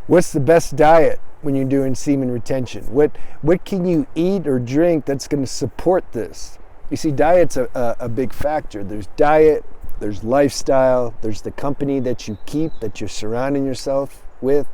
What's the best diet when you're doing semen retention? What can you eat or drink that's going to support this? You see, diet's a big factor. There's diet, there's lifestyle, there's the company that you keep, that you're surrounding yourself with,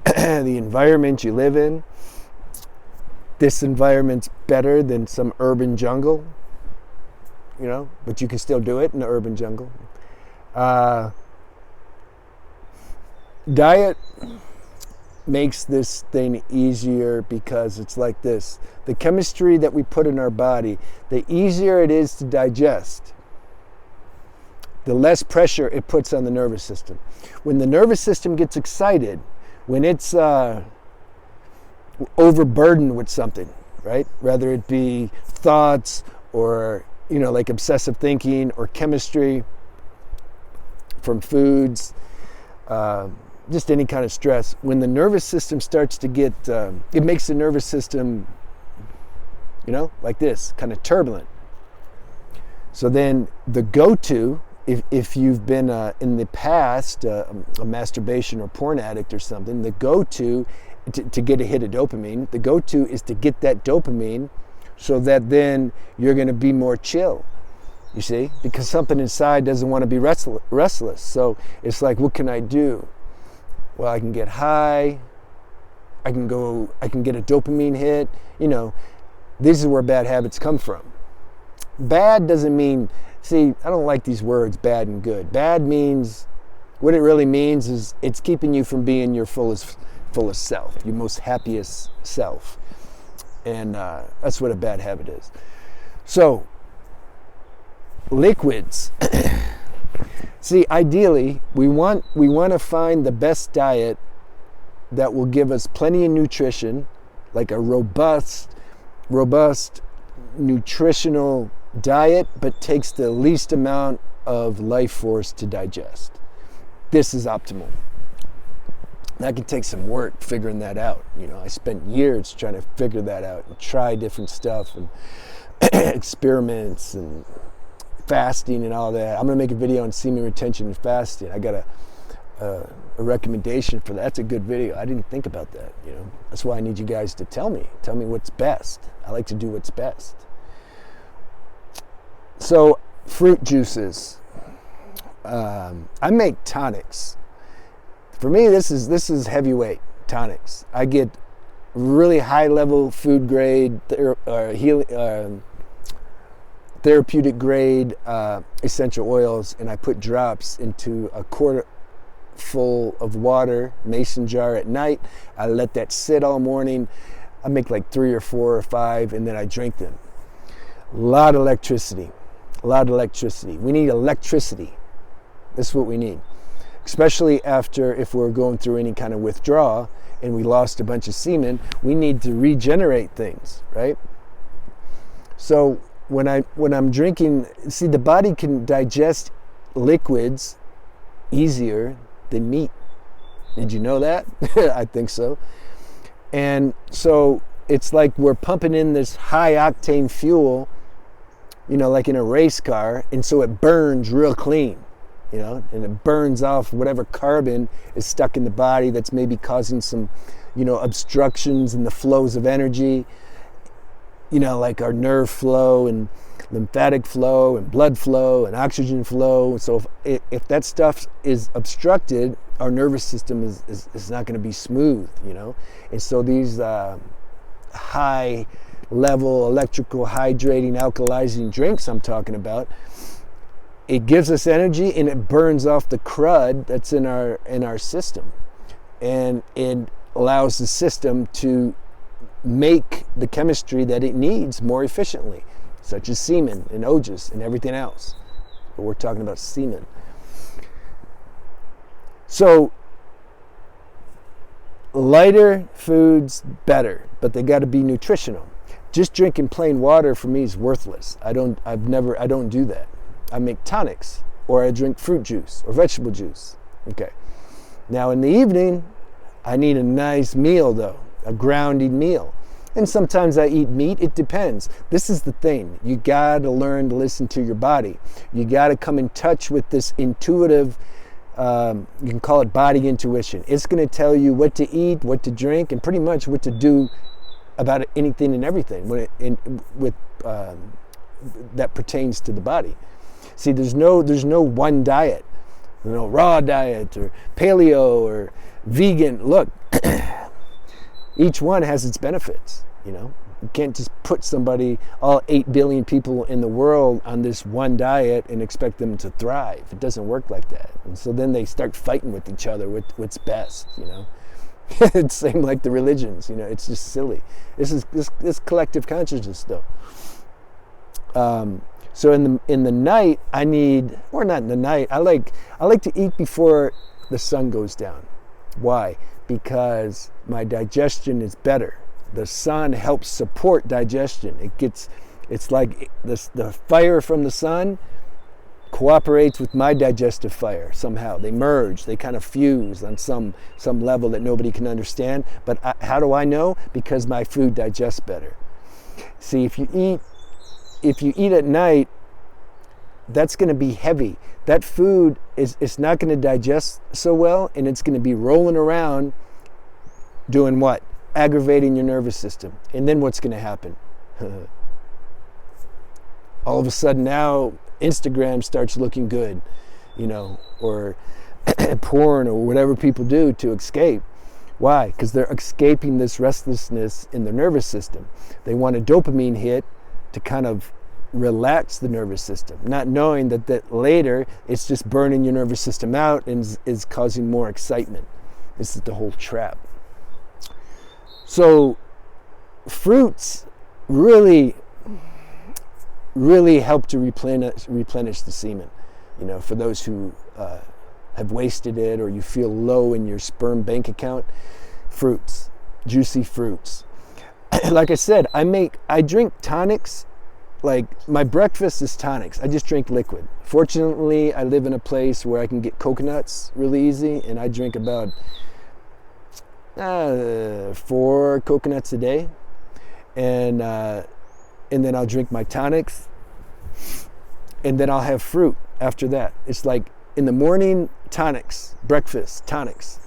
the environment you live in. This environment's better than some urban jungle, you know, but you can still do it in the urban jungle. Diet makes this thing easier because it's like this. The chemistry that we put in our body, the easier it is to digest, the less pressure it puts on the nervous system. When the nervous system gets excited, when it's overburdened with something, right? Whether it be thoughts or, you know, like obsessive thinking or chemistry from foods, just any kind of stress. When the nervous system starts to get, it makes the nervous system, you know, like this, kind of turbulent. So then the go-to, if you've been in the past a masturbation or porn addict or something, the go-to to get a hit of dopamine, the go-to is to get that dopamine so that then you're going to be more chill. You see? Because something inside doesn't want to be restless. So it's like, what can I do? Well, I can get high, I can get a dopamine hit. You know, this is where bad habits come from. Bad doesn't mean, see, I don't like these words, bad and good. Bad means, what it really means is it's keeping you from being your fullest self, your most happiest self. And that's what a bad habit is. So, liquids. See, ideally, we want to find the best diet that will give us plenty of nutrition, like a robust nutritional diet, but takes the least amount of life force to digest. This is optimal. That can take some work figuring that out. You know, I spent years trying to figure that out and try different stuff and experiments and fasting and all that. I'm going to make a video on semen retention and fasting. I got a recommendation for that. That's a good video. I didn't think about that, you know. That's why I need you guys to tell me what's best. I like to do what's best. So, fruit juices. I make tonics. For me, this is heavyweight tonics. I get really high level food grade therapeutic grade essential oils, and I put drops into a quart full of water, mason jar at night. I let that sit all morning. I make like 3 or 4 or 5, and then I drink them. A lot of electricity. We need electricity. This is what we need. Especially after, if we're going through any kind of withdrawal and we lost a bunch of semen, we need to regenerate things, right? So when I'm drinking, see, the body can digest liquids easier than meat. Did you know that? I think so. And so it's like we're pumping in this high octane fuel, you know, like in a race car, and so it burns real clean, you know, and it burns off whatever carbon is stuck in the body that's maybe causing some, you know, obstructions in the flows of energy, you know, like our nerve flow and lymphatic flow and blood flow and oxygen flow. So if that stuff is obstructed, our nervous system is not going to be smooth, you know. And so these high level electrical hydrating alkalizing drinks I'm talking about, it gives us energy and it burns off the crud that's in our system, and it allows the system to make the chemistry that it needs more efficiently, such as semen and ojas and everything else. But we're talking about semen. So lighter foods better, but they got to be nutritional. Just drinking plain water for me is worthless. I don't do that. I make tonics, or I drink fruit juice or vegetable juice. Okay. Now in the evening, I need a nice meal though, a grounding meal. And sometimes I eat meat, it depends. This is the thing, you gotta learn to listen to your body. You gotta come in touch with this intuitive You can call it body intuition. It's going to tell you what to eat, what to drink, and pretty much what to do about anything and everything that pertains to the body. See, there's no one diet, raw diet or paleo or vegan. Look, each one has its benefits. You can't just put all 8 billion people in the world on this one diet and expect them to thrive. It doesn't work like that. And so then they start fighting with each other with what's best. It's same like the religions. It's just silly. This is collective consciousness, though. So in the night, I like to eat before the sun goes down. Why? Because my digestion is better. The sun helps support digestion. It's like the fire from the sun cooperates with my digestive fire somehow. They merge, they kind of fuse on some level that nobody can understand. But how do I know? Because my food digests better. See, if you eat at night, that's going to be heavy. That food it's not going to digest so well, and it's going to be rolling around doing what? Aggravating your nervous system. And then what's going to happen? All of a sudden now Instagram starts looking good, or porn or whatever people do to escape. Why? Because they're escaping this restlessness in their nervous system. They want a dopamine hit to kind of relax the nervous system, not knowing that later it's just burning your nervous system out and is causing more excitement. This is the whole trap. So fruits really help to replenish the semen. For those who have wasted it, or you feel low in your sperm bank account, fruits, juicy fruits. Like I said, I drink tonics. Like my breakfast is tonics. I just drink liquid. Fortunately, I live in a place where I can get coconuts really easy, and I drink about 4 coconuts a day, and then I'll drink my tonics, and then I'll have fruit after that. It's like in the morning, tonics, breakfast, tonics.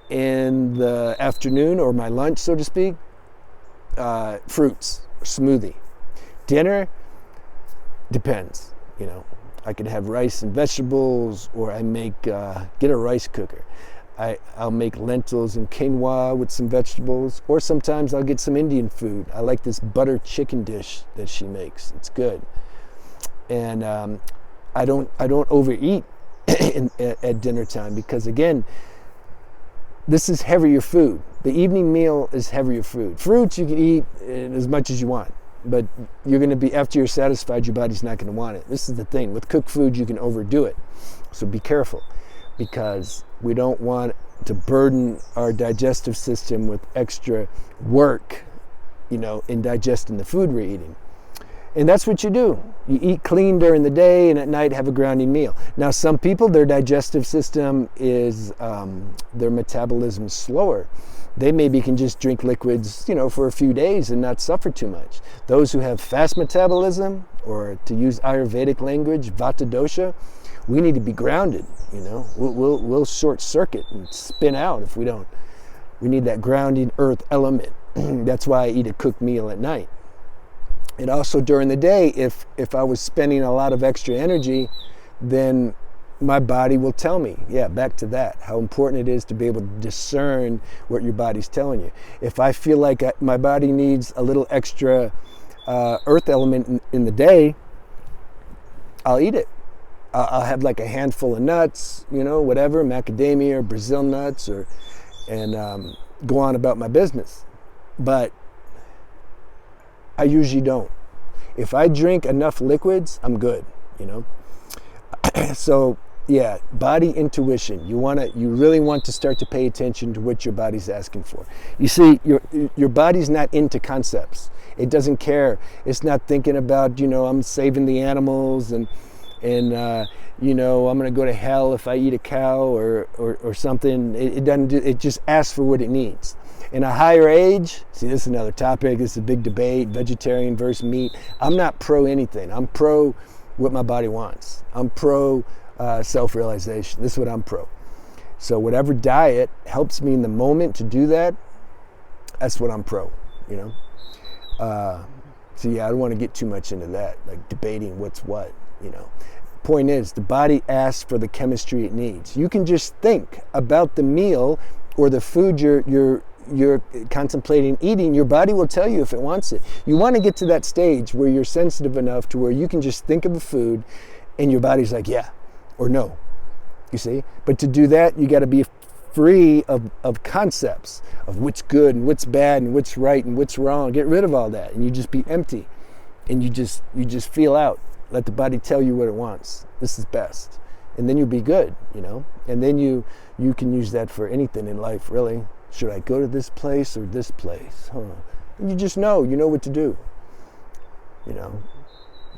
In the afternoon, or my lunch, so to speak, fruits, smoothie. Dinner, depends. I could have rice and vegetables, or I get a rice cooker. I'll make lentils and quinoa with some vegetables, or sometimes I'll get some Indian food. I like this butter chicken dish that she makes. It's good. And I don't overeat at dinner time, because again, this is heavier food. The evening meal is heavier food. Fruits you can eat as much as you want, but you're going to be, after you're satisfied, your body's not going to want it. This is the thing. With cooked food, you can overdo it. So be careful, because we don't want to burden our digestive system with extra work, in digesting the food we're eating. And that's what you do. You eat clean during the day, and at night have a grounding meal. Now, some people, their digestive system is, their metabolism is slower. They maybe can just drink liquids, for a few days and not suffer too much. Those who have fast metabolism, or to use Ayurvedic language, vata dosha, we need to be grounded. We'll short circuit and spin out if we don't. We need that grounding earth element. That's why I eat a cooked meal at night. And also during the day, if I was spending a lot of extra energy, then my body will tell me, back to that, how important it is to be able to discern what your body's telling you. If I feel like my body needs a little extra earth element in the day, I'll eat it. I'll have like a handful of nuts, whatever, macadamia or Brazil nuts, and go on about my business. But I usually don't. If I drink enough liquids, I'm good, So body intuition. You really want to start to pay attention to what your body's asking for. You see, your body's not into concepts. It doesn't care. It's not thinking about, I'm saving the animals and I'm going to go to hell if I eat a cow or something. It doesn't do. It just asks for what it needs. In a higher age, see, this is another topic. This is a big debate: vegetarian versus meat. I'm not pro anything. I'm pro what my body wants. I'm pro self-realization. This is what I'm pro. So whatever diet helps me in the moment to do that, that's what I'm pro, you know. So yeah, I don't want to get too much into that, like debating what's what, you know. Point is, the body asks for the chemistry it needs. You can just think about the meal or the food you're contemplating eating. Your body will tell you if it wants it. You want to get to that stage where you're sensitive enough to where you can just think of a food and your body's like, yeah or no, you see? But to do that, you got to be free of concepts of what's good and what's bad and what's right and what's wrong. Get rid of all that, and you just be empty, and you just feel out. Let the body tell you what it wants. This is best, and then you'll be good, you know. And then you can use that for anything in life, really. Should I go to this place or this place? And you just know what to do, you know.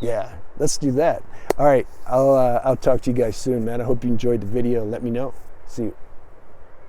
Yeah, let's do that. All right, I'll talk to you guys soon, man. I hope you enjoyed the video. Let me know. See you.